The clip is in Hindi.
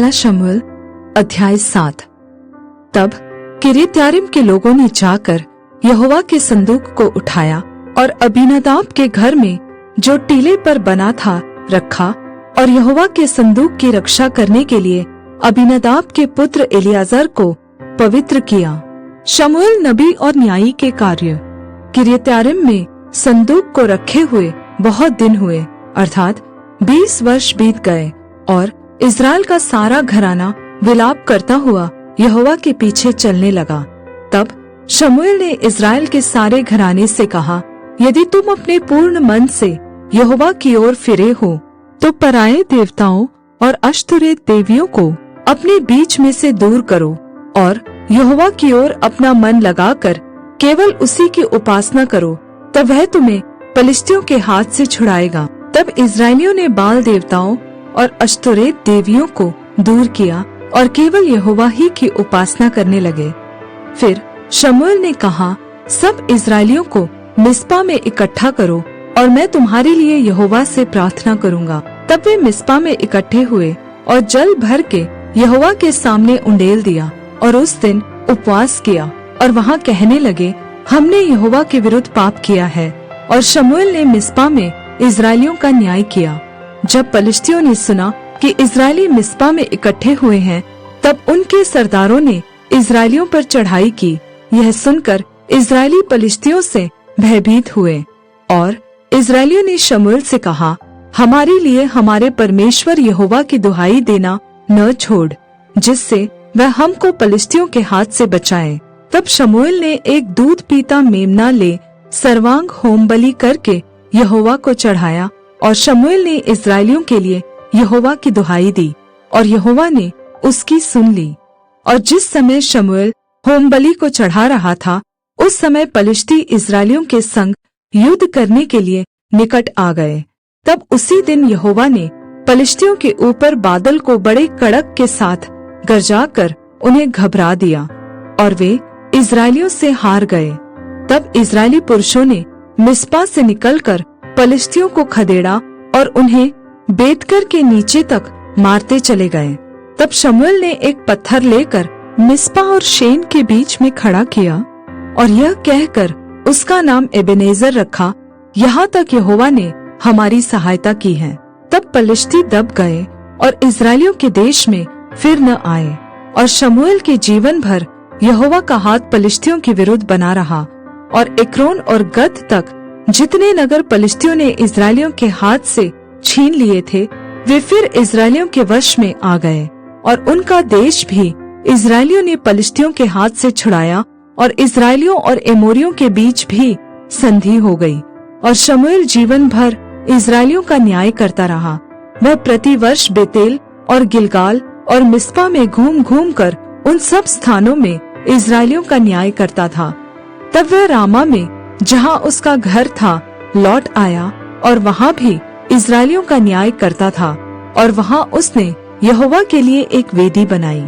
पहला शमूएल अध्याय 7। तब किर्यत्यारीम के लोगों ने जाकर यहोवा के संदूक को उठाया और अबीनादाब के घर में जो टीले पर बना था रखा, और यहोवा के संदूक की रक्षा करने के लिए अबीनादाब के पुत्र एलियाजर को पवित्र किया। शमूएल नबी और न्यायी के कार्य। किर्यत्यारीम में संदूक को रखे हुए बहुत दिन हुए, अर्थात 20 वर्ष बीत गए, और इस्राएल का सारा घराना विलाप करता हुआ यहोवा के पीछे चलने लगा। तब शमूएल ने इस्राएल के सारे घराने से कहा, यदि तुम अपने पूर्ण मन से यहोवा की ओर फिरे हो, तो पराये देवताओं और अश्तोरेत देवियों को अपने बीच में से दूर करो, और यहोवा की ओर अपना मन लगाकर केवल उसी की उपासना करो, तब वह तुम्हें पलिश्तियों के हाथ से छुड़ाएगा। तब इस्राएलियों ने बाल देवताओं और अश्तोरेत देवियों को दूर किया और केवल यहोवा ही की उपासना करने लगे। फिर शमूएल ने कहा, सब इस्राएलियों को मिस्पा में इकट्ठा करो, और मैं तुम्हारे लिए यहोवा से प्रार्थना करूंगा। तब वे मिस्पा में इकट्ठे हुए और जल भर के यहोवा के सामने उंडेल दिया, और उस दिन उपवास किया, और वहाँ कहने लगे, हमने यहोवा के विरुद्ध पाप किया है। और शमूएल ने मिस्पा में इस्राएलियों का न्याय किया। जब पलिश्तियों ने सुना कि इस्राएली मिस्पा में इकट्ठे हुए हैं, तब उनके सरदारों ने इस्राएलियों पर चढ़ाई की। यह सुनकर इस्राएली पलिश्तियों से भयभीत हुए, और इस्राएलियों ने शमूएल से कहा, हमारे लिए हमारे परमेश्वर यहोवा की दुहाई देना न छोड़, जिससे वह हमको पलिश्तियों के हाथ से बचाए। तब शमूएल ने एक दूध पीता मेमना ले सर्वांग होम बलि करके यहोवा को चढ़ाया, और शमूएल ने इस्राएलियों के लिए यहोवा की दुहाई दी, और यहोवा ने उसकी सुन ली। और जिस समय शमूएल होम बलि को चढ़ा रहा था, उस समय पलिश्ती इस्राएलियों के संग युद्ध करने के लिए निकट आ गए। तब उसी दिन यहोवा ने पलिश्तियों के ऊपर बादल को बड़े कड़क के साथ गरजाकर उन्हें घबरा दिया, और वे इस्राएलियों से हार गए। तब इस्राएली पुरुषों ने मिस्पा से निकलकर पलिश्तियों को खदेड़ा और उन्हें बेतकर के नीचे तक मारते चले गए। तब शमूएल ने एक पत्थर लेकर मिस्पा और शेन के बीच में खड़ा किया, और यह कहकर उसका नाम एबेनेजर रखा, यहाँ तक यहोवा ने हमारी सहायता की है। तब पलिश्ती दब गए और इस्राएलियों के देश में फिर न आए। और शमूएल के जीवन भर यहोवा का हाथ पलिश्तियों के विरुद्ध बना रहा, और एक्रोन और गत तक जितने नगर पलिश्तियों ने इस्राएलियों के हाथ से छीन लिए थे, वे फिर इस्राएलियों के वश में आ गए, और उनका देश भी इस्राएलियों ने पलिश्तियों के हाथ से छुड़ाया, और इस्राएलियों और एमोरियों के बीच भी संधि हो गई। और शमूएल जीवन भर इस्राएलियों का न्याय करता रहा। वह प्रति वर्ष बेतेल और गिलगाल और मिस्पा में घूम घूम कर उन सब स्थानों में इस्राएलियों का न्याय करता था। तब वह रामा में, जहाँ उसका घर था, लौट आया, और वहाँ भी इस्राएलियों का न्याय करता था, और वहाँ उसने यहोवा के लिए एक वेदी बनाई।